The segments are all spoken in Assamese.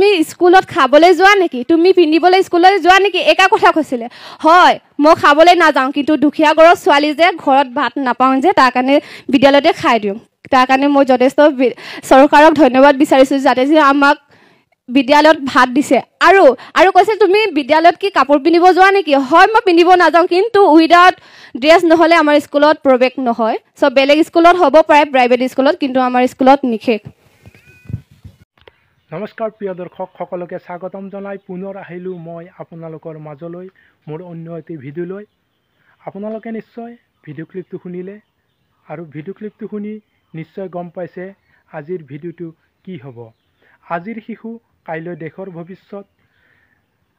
তুমি স্কুলত খাবলৈ যোৱা নেকি, তুমি পিন্ধিবলৈ স্কুললৈ যোৱা নেকি, একা কথা কৈছিলে। হয়, মই খাবলৈ নাযাওঁ, কিন্তু দুখীয়া ঘৰৰ ছোৱালী যে ঘৰত ভাত নাপাওঁ যে তাৰ কাৰণে বিদ্যালয়তে খাই দিওঁ। তাৰ কাৰণে মই যথেষ্ট চৰকাৰক ধন্যবাদ বিচাৰিছোঁ, যাতে যে আমাক বিদ্যালয়ত ভাত দিছে। আৰু কৈছে তুমি বিদ্যালয়ত কি কাপোৰ পিন্ধিব যোৱা নেকি। হয়, মই পিন্ধিব নাযাওঁ, কিন্তু উইদাউট ড্ৰেছ নহ'লে আমাৰ স্কুলত প্ৰৱেশ নহয়। চ' বেলেগ স্কুলত হ'ব পাৰে, প্ৰাইভেট স্কুলত, কিন্তু আমাৰ স্কুলত নিষেধ। নমস্কাৰ প্ৰিয় দৰ্শক সকলোকে স্বাগতম জনাই পুনৰ আহিলোঁ মই আপোনালোকৰ মাজলৈ মোৰ অন্য এটি ভিডিঅ' লৈ। আপোনালোকে নিশ্চয় ভিডিঅ' ক্লিপটো শুনিলে আৰু ভিডিঅ' ক্লিপটো শুনি নিশ্চয় গম পাইছে আজিৰ ভিডিঅ'টো কি হ'ব। আজিৰ শিশু কাইলৈ দেশৰ ভৱিষ্যত।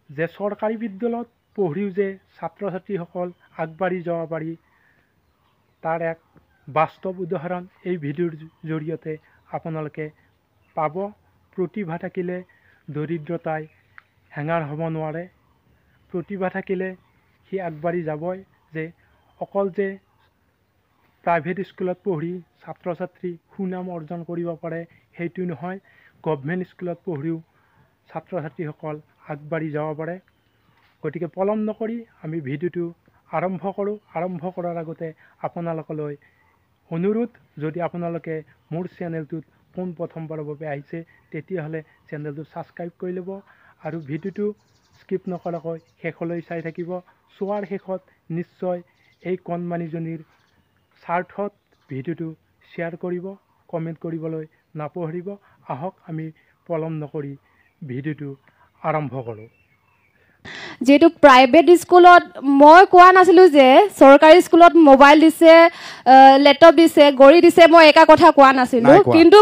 যে চৰকাৰী বিদ্যালয়ত পঢ়িও যে ছাত্ৰ ছাত্ৰীসকল আগবাঢ়ি যাব পাৰি তাৰ এক বাস্তৱ উদাহৰণ এই ভিডিঅ'ৰ জৰিয়তে আপোনালোকে পাব। প্ৰতিভা থাকিলে দৰিদ্ৰতাই হেঙাৰ হ'ব নোৱাৰে। প্ৰতিভা থাকিলে সি আগবাঢ়ি যাবই। যে অকল যে প্ৰাইভেট স্কুলত পঢ়ি ছাত্ৰ ছাত্ৰী সুনাম অৰ্জন কৰিব পাৰে সেইটো নহয়, গভমেণ্ট স্কুলত পঢ়িও ছাত্ৰ ছাত্ৰীসকল আগবাঢ়ি যাব পাৰে। গতিকে পলম নকৰি আমি ভিডিঅ'টো আৰম্ভ কৰোঁ। আৰম্ভ কৰাৰ আগতে আপোনালোকলৈ অনুৰোধ, যদি আপোনালোকে মোৰ চেনেলটোত পোনপ্ৰথমবাৰৰ বাবে আহিছে তেতিয়াহ'লে চেনেলটো ছাবস্ক্ৰাইব কৰি ল'ব আৰু ভিডিঅ'টো স্কিপ নকৰাকৈ শেষলৈ চাই থাকিব। চোৱাৰ শেষত নিশ্চয় এই কণমানিজনীৰ স্বাৰ্থত ভিডিঅ'টো শ্বেয়াৰ কৰিব, কমেণ্ট কৰিবলৈ নাপাহৰিব। আহক আমি পলম নকৰি ভিডিঅ'টো আৰম্ভ কৰোঁ। যিহেতু প্ৰাইভেট স্কুলত মই কোৱা নাছিলোঁ যে চৰকাৰী স্কুলত মোবাইল দিছে, লেপটপ দিছে, ঘড়ী দিছে, মই একা কথা কোৱা নাছিলোঁ। কিন্তু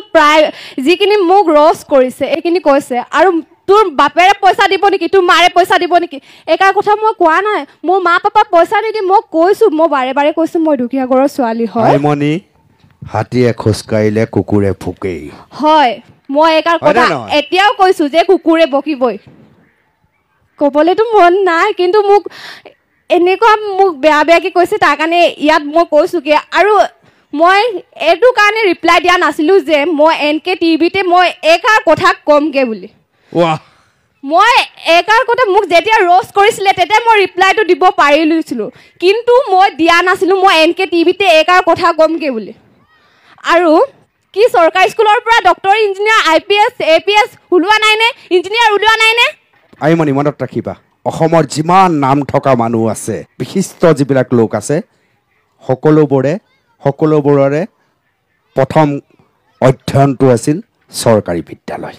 যিখিনি মোক ৰষ্ট কৰিছে এইখিনি কৈছে। আৰু তোৰ বাপেৰে পইচা দিব নেকি, তোৰ মাৰে পইচা দিব নেকি, একা কথা মই কোৱা নাই। মোৰ মা পাপা পইচা নিদি মই কৈছোঁ, মই বাৰে বাৰে কৈছোঁ মই দুখীয়া ঘৰৰ ছোৱালী হয়। হাতীয়ে খোজকাঢ়িলে কুকুৰে ভুকেই। হয়, মই একা কথা এতিয়াও কৈছোঁ যে কুকুৰে বকিবই। ক'বলৈতো মন নাই, কিন্তু মোক এনেকুৱা বেয়াকৈ কৈছে, তাৰ কাৰণে ইয়াত মই কৈছোঁগৈ। আৰু মই এইটো কাৰণে ৰিপ্লাই দিয়া নাছিলোঁ যে মই এনকে টিভিতে মই একাৰ কথা ক'মগৈ বুলি। মই একাৰ কথা মোক যেতিয়া ৰষ্ট কৰিছিলে তেতিয়া মই ৰিপ্লাইটো দিব পাৰিছিলোঁ, কিন্তু মই দিয়া নাছিলোঁ মই এনকে টিভিতে একাৰ কথা ক'মগৈ বুলি। আৰু কি চৰকাৰী স্কুলৰ পৰা ডক্টৰ, ইঞ্জিনিয়াৰ, IPS, APS ওলোৱা নাইনে, ইঞ্জিনিয়াৰ ওলোৱা নাইনে? আইমণি মনত ৰাখিবা, অসমৰ যিমান নাম থকা মানুহ আছে, বিশিষ্ট যিবিলাক লোক আছে, সকলোবোৰৰে প্ৰথম অধ্যয়নটো আছিল চৰকাৰী বিদ্যালয়।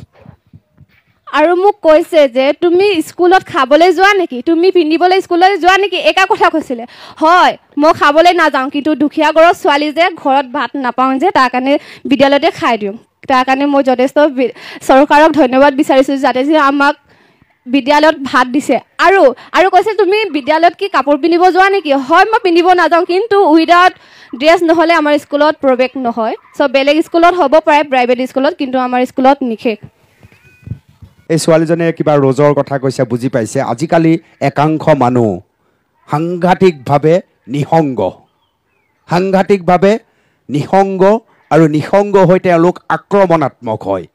আৰু মোক কৈছে যে তুমি স্কুলত খাবলৈ যোৱা নেকি, তুমি পিন্ধিবলৈ স্কুললৈ যোৱা নেকি, একা কথা কৈছিলে। হয়, মই খাবলৈ নাযাওঁ, কিন্তু দুখীয়া ঘৰৰ ছোৱালী যে ঘৰত ভাত নাপাওঁ যে তাৰ কাৰণে বিদ্যালয়তে খাই দিওঁ। তাৰ কাৰণে মই যথেষ্ট চৰকাৰক ধন্যবাদ বিচাৰিছোঁ, যাতে যে আমাক বিদ্যালয়ত ভাত দিছে। আৰু কৈছে তুমি বিদ্যালয়ত কি কাপোৰ পিন্ধিব যোৱা নেকি। হয়, মই পিন্ধিব নাযাওঁ, কিন্তু উইদাউট ড্ৰেছ নহ'লে আমাৰ স্কুলত প্ৰৱেশ নহয়। চ' বেলেগ স্কুলত হ'ব পাৰে, প্ৰাইভেট স্কুলত, কিন্তু আমাৰ স্কুলত নিষেধ। এই ছোৱালীজনীয়ে কিবা ৰজৰ কথা কৈছে, বুজি পাইছে। আজিকালি একাংশ মানুহ সাংঘাতিকভাৱে নিঃসংগ আৰু নিঃসংগ হৈ তেওঁলোক আক্ৰমণাত্মক হয়।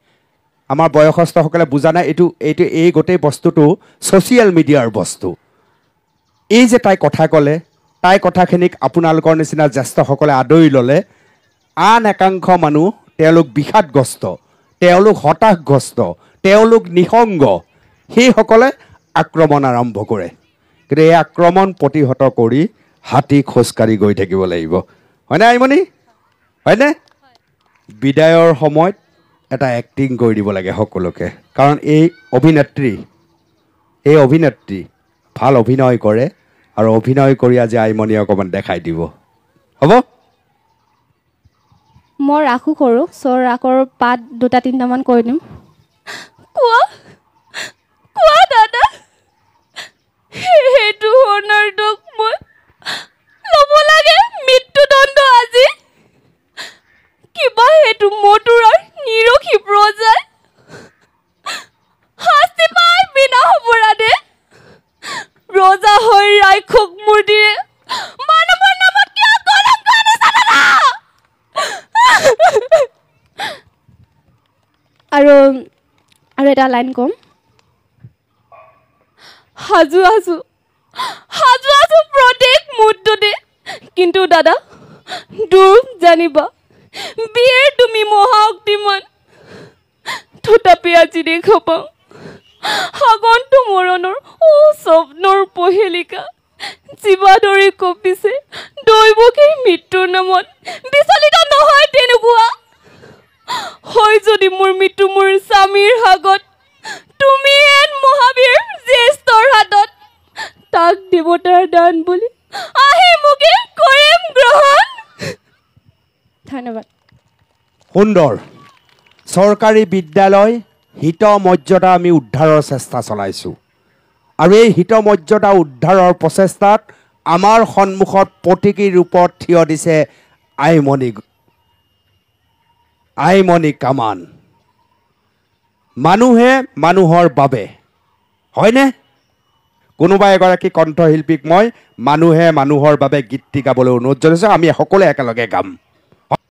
আমাৰ বয়সস্থসকলে বুজা নাই, এই গোটেই বস্তুটো ছ'চিয়েল মিডিয়াৰ বস্তু। এই যে তাই কথা ক'লে, তাই কথাখিনিক আপোনালোকৰ নিচিনা জ্যেষ্ঠসকলে আদৰি ল'লে, আন একাংশ মানুহ তেওঁলোক বিষাদগ্ৰস্ত, তেওঁলোক হতাশগ্ৰস্ত, তেওঁলোক নিঃসংগ, সেইসকলে আক্ৰমণ আৰম্ভ কৰে। কিন্তু এই আক্ৰমণ প্ৰতিহত কৰি হাতী খোজকাঢ়ি গৈ থাকিব লাগিব, হয়নে আইমণি? হয়নে? বিদায়ৰ সময়ত এটা এক্টিং কৰি দিব লাগে সকলোকে, কাৰণ এই অভিনেত্ৰী ভাল অভিনয় কৰে, আৰু অভিনয় কৰি আজি আইমণিয়ে অকণমান দেখাই দিব। হ'ব, মই ৰাখোঁ কৰোঁ। চ' ৰাসৰ পাত 2-3টামান কৈ দিম। কোৱা দাদা, সেইটো অনাৰটোক মই ল'ব লাগে মৃত্যুদণ্ড আজি। কিবা সেইটো মধুৰৰ নিৰক্ষী প্ৰজাই শাস্তি পাই বিনা অপৰাধে ৰজা হৈ ৰাক্ষস মূৰ্তিৰে মানৱৰ নামত কিয় কলংক আনিছা দাদা? আৰু আৰু এটা লাইন ক'ম সাজু আছো প্ৰত্যেক মুহূৰ্ততে কিন্তু দাদা দূৰ জানিবা বিয়েৰ তুমি মহাশক্তিমান তথাপি আজি দেখা পাওঁ আগন্ত মৰণৰ স্বপ্নৰ পহেলিকা জীৱা ধৰি কঁপিছে দৈৱকীৰ মৃত্যুৰ নামত বিচলিত নহয় তেনেকুৱা হয় যদি মোৰ মৃত্যু মোৰ স্বামীৰ হাগত তুমি এন মহাবীৰ জ্যেষ্ঠৰ হাতত তাক দেৱতাৰ দান বুলি আহি মোকে কৰিম গ্ৰহণ ধন্যবাদ সুন্দৰ চৰকাৰী বিদ্যালয় হিত মৰ্যাদা আমি উদ্ধাৰৰ চেষ্টা চলাইছোঁ আৰু এই হিত মৰ্যাদা উদ্ধাৰৰ প্ৰচেষ্টাত আমাৰ সন্মুখত প্ৰতীকী ৰূপত থিয় দিছে আইমণি কামান মানুহে মানুহৰ বাবে হয়নে কোনোবা এগৰাকী কণ্ঠশিল্পীক মই মানুহে মানুহৰ বাবে গীতটি গাবলৈ অনুৰোধ জনাইছোঁ আমি সকলোৱে একেলগে গাম